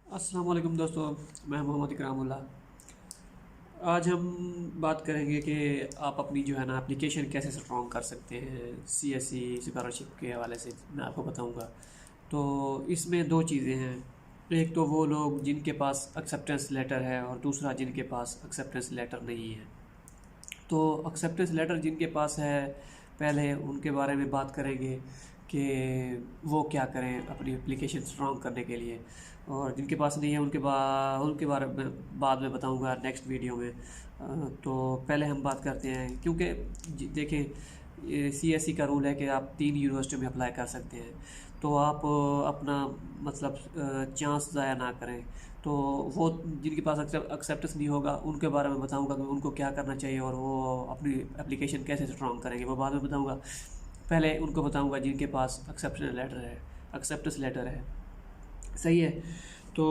अस्सलाम वालेकुम दोस्तों। मैं मोहम्मद इकरामुल्लाह। आज हम बात करेंगे कि आप अपनी जो है ना एप्लीकेशन कैसे स्ट्रॉन्ग कर सकते हैं सीएससी स्कॉलरशिप के हवाले से मैं आपको बताऊंगा। तो इसमें दो चीज़ें हैं। एक तो वो लोग जिनके पास एक्सेप्टेंस लेटर है और दूसरा जिनके पास एक्सेप्टेंस लेटर नहीं है। तो एक्सेप्टेंस लेटर जिनके पास है पहले उनके बारे में बात करेंगे कि वो क्या करें अपनी एप्लीकेशन स्ट्रॉन्ग करने के लिए, और जिनके पास नहीं है उनके बारे में बाद में बताऊंगा नेक्स्ट वीडियो में। तो पहले हम बात करते हैं, क्योंकि देखें सीएससी का रूल है कि आप 3 यूनिवर्सिटी में अप्लाई कर सकते हैं। तो आप अपना मतलब चांस ज़ाया ना करें। तो वो जिनके पास एक्सेप्टेंस नहीं होगा उनके बारे में बताऊंगा कि उनको क्या करना चाहिए और वो अपनी एप्लीकेशन कैसे स्ट्रॉन्ग करेंगे, वो बाद में बताऊंगा। पहले उनको बताऊंगा जिनके पास एक्सेप्टेंस लेटर है। सही है। तो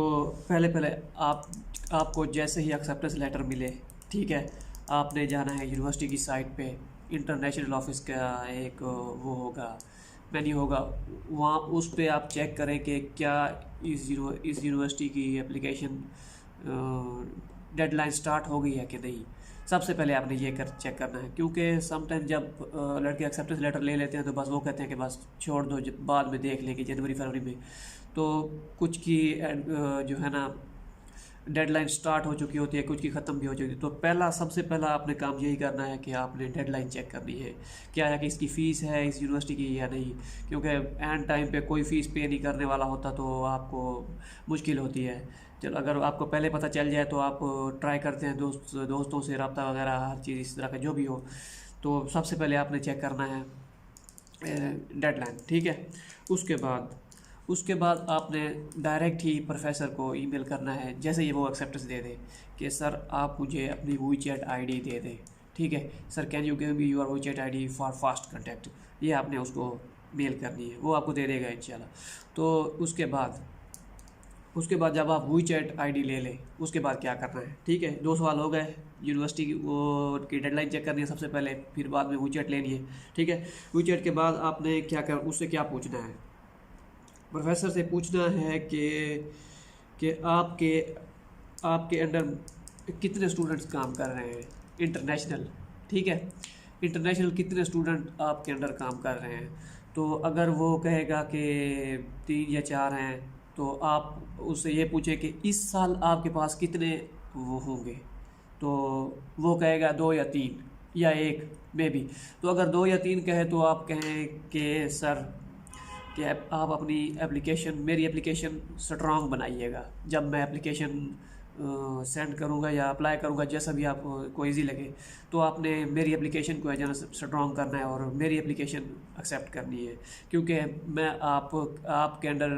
पहले पहले आपको जैसे ही एक्सेप्टेंस लेटर मिले, ठीक है, आपने जाना है यूनिवर्सिटी की साइट पे। इंटरनेशनल ऑफिस का एक वो होगा, मेन्यू होगा। वहाँ उस पे आप चेक करें कि क्या इस यूनिवर्सिटी की एप्लीकेशन डेडलाइन स्टार्ट हो गई है कि नहीं। सबसे पहले आपने ये चेक करना है, क्योंकि समटाइम जब लड़के एक्सेप्टेंस लेटर ले लेते हैं तो बस वो कहते हैं कि बस छोड़ दो, बाद में देख लेंगे जनवरी फरवरी में। तो कुछ की जो है ना डेडलाइन स्टार्ट हो चुकी होती है, कुछ की ख़त्म भी हो चुकी है। तो सबसे पहला आपने काम यही करना है कि आपने डेडलाइन चेक करनी है, क्या है कि इसकी फ़ीस है इस यूनिवर्सिटी की या नहीं। क्योंकि एंड टाइम पे कोई फ़ीस पे नहीं करने वाला होता तो आपको मुश्किल होती है। चलो, अगर आपको पहले पता चल जाए तो आप ट्राई करते हैं दोस्तों से रब्ता वगैरह, हर चीज़ इस तरह का जो भी हो। तो सबसे पहले आपने चेक करना है डेडलाइन, ठीक है। उसके बाद उसके बाद आपने डायरेक्ट ही प्रोफेसर को ईमेल करना है जैसे ही वो एक्सेप्टेंस दे दे कि सर आप मुझे अपनी वीचैट आईडी दे दें। ठीक है, sir can you give me your WeChat ID for fast contact. ये आपने उसको मेल करनी है, वो आपको दे देगा इंशाल्लाह। तो उसके बाद जब आप वीचैट आईडी ले लें उसके बाद क्या करना है, ठीक है। दो सवाल हो गए। यूनिवर्सिटी की वो की डेडलाइन चेक करनी है सबसे पहले, फिर बाद में वीचैट लेनी है, ठीक है। वीचैट के बाद आपने क्या कर उससे क्या पूछना है, प्रोफेसर से पूछना है कि आपके आपके अंडर कितने स्टूडेंट्स काम कर रहे हैं इंटरनेशनल, ठीक है। इंटरनेशनल कितने स्टूडेंट आपके अंडर काम कर रहे हैं। तो अगर वो कहेगा कि 3 या 4 हैं तो आप उससे ये पूछे कि इस साल आपके पास कितने वो होंगे। तो वो कहेगा 2 या 3 या 1 में भी। तो अगर 2 या 3 कहे तो आप कहें कि सर कि आप अपनी मेरी एप्लीकेशन स्ट्रॉन्ग बनाइएगा। जब मैं एप्लीकेशन सेंड करूँगा या अप्लाई करूँगा, जैसा भी आपको ईजी लगे, तो आपने मेरी एप्लीकेशन को है स्ट्रॉन्ग करना है और मेरी एप्लीकेशन एक्सेप्ट करनी है। क्योंकि मैं आपके अंडर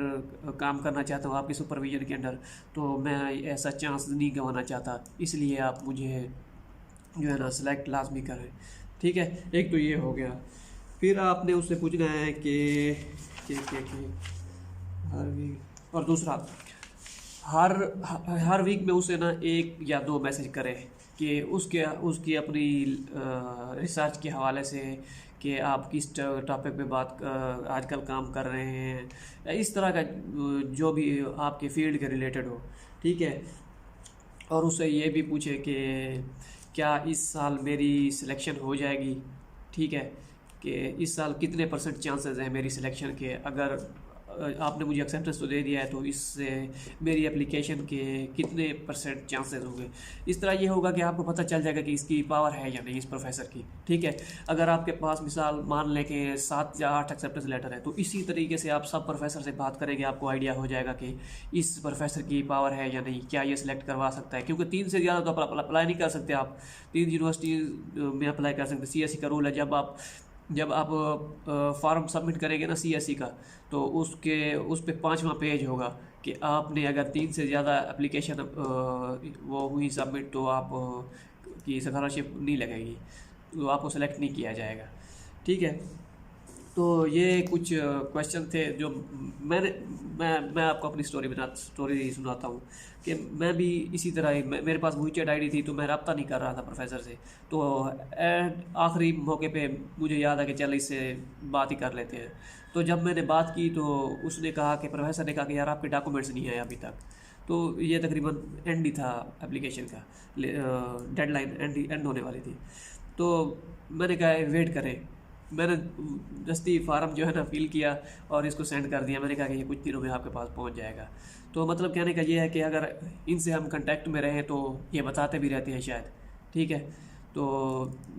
काम करना चाहता हूँ, आपके सुपरविजन के अंडर। तो मैं ऐसा चांस नहीं गंवाना चाहता, इसलिए आप मुझे जो है ना सेलेक्ट लाजमी करें, ठीक है। एक तो ये हो गया। फिर आपने उससे पूछना है कि हर वीक, और दूसरा हर हर वीक में उसे ना 1 या 2 मैसेज करें कि उसकी अपनी रिसर्च के हवाले से कि आप किस टॉपिक पे आजकल काम कर रहे हैं, या इस तरह का जो भी आपके फील्ड के रिलेटेड हो, ठीक है। और उससे ये भी पूछे कि क्या इस साल मेरी सिलेक्शन हो जाएगी, ठीक है, कि इस साल कितने परसेंट चांसेस हैं मेरी सिलेक्शन के। अगर आपने मुझे एक्सेप्टेंस तो दे दिया है तो इससे मेरी एप्लीकेशन के कितने परसेंट चांसेस होंगे। इस तरह ये होगा कि आपको पता चल जाएगा कि इसकी पावर है या नहीं इस प्रोफेसर की, ठीक है। अगर आपके पास मिसाल मान लें कि 7 या 8 एक्सेप्टेंस लेटर है, तो इसी तरीके से आप सब प्रोफेसर से बात करेंगे, आपको आइडिया हो जाएगा कि इस प्रोफेसर की पावर है या नहीं, क्या ये सिलेक्ट करवा सकता है। क्योंकि 3 से ज़्यादा तो अप्लाई नहीं कर सकते आप। 3 यूनिवर्सिटी में अप्लाई कर सकते। सीएससी का रूल है, जब आप फॉर्म सबमिट करेंगे ना सीएससी का, तो उस पे 5वां पेज होगा कि आपने अगर 3 से ज़्यादा एप्लीकेशन वो हुई सबमिट, तो आप की स्कॉलरशिप नहीं लगेगी, तो आपको सेलेक्ट नहीं किया जाएगा, ठीक है। तो ये कुछ क्वेश्चन थे जो मैंने मैं आपको अपनी स्टोरी सुनाता हूँ कि मैं भी इसी तरह ही मेरे पास WeChat आईडी थी, तो मैं रब्ता नहीं कर रहा था प्रोफेसर से। तो आखिरी मौके पे मुझे याद आ कि चल इससे बात ही कर लेते हैं। तो जब मैंने बात की तो उसने कहा कि प्रोफेसर ने कहा कि यार आपके डॉक्यूमेंट्स नहीं आए अभी तक। तो ये तकरीबन एंड ही था एप्लीकेशन का, डेडलाइन एंड होने वाली थी। तो मैंने कहा वेट करें। मैंने दस्ती फार्म जो है ना फिल किया और इसको सेंड कर दिया। मैंने कहा कि ये कुछ दिनों में आपके पास पहुंच जाएगा। तो मतलब कहने का ये है कि अगर इनसे हम कांटेक्ट में रहें तो ये बताते भी रहते हैं शायद, ठीक है। तो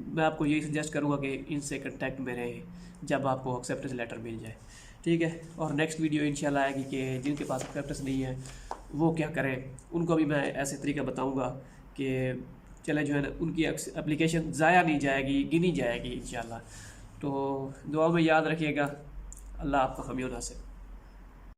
मैं आपको यही सजेस्ट करूँगा कि इनसे कांटेक्ट में रहें जब आपको एक्सेप्टेंस लेटर मिल जाए, ठीक है। और नेक्स्ट वीडियो इंशाल्लाह आएगी कि जिनके पास एक्सेप्टेंस नहीं है वो क्या करें, उनको भी मैं ऐसे तरीका बताऊँगा कि चले जो है ना उनकी एप्लीकेशन ज़ाया नहीं जाएगी, गिनी जाएगी इंशाल्लाह। तो दुआ में याद रखिएगा। अल्लाह आपका हामी नासिर।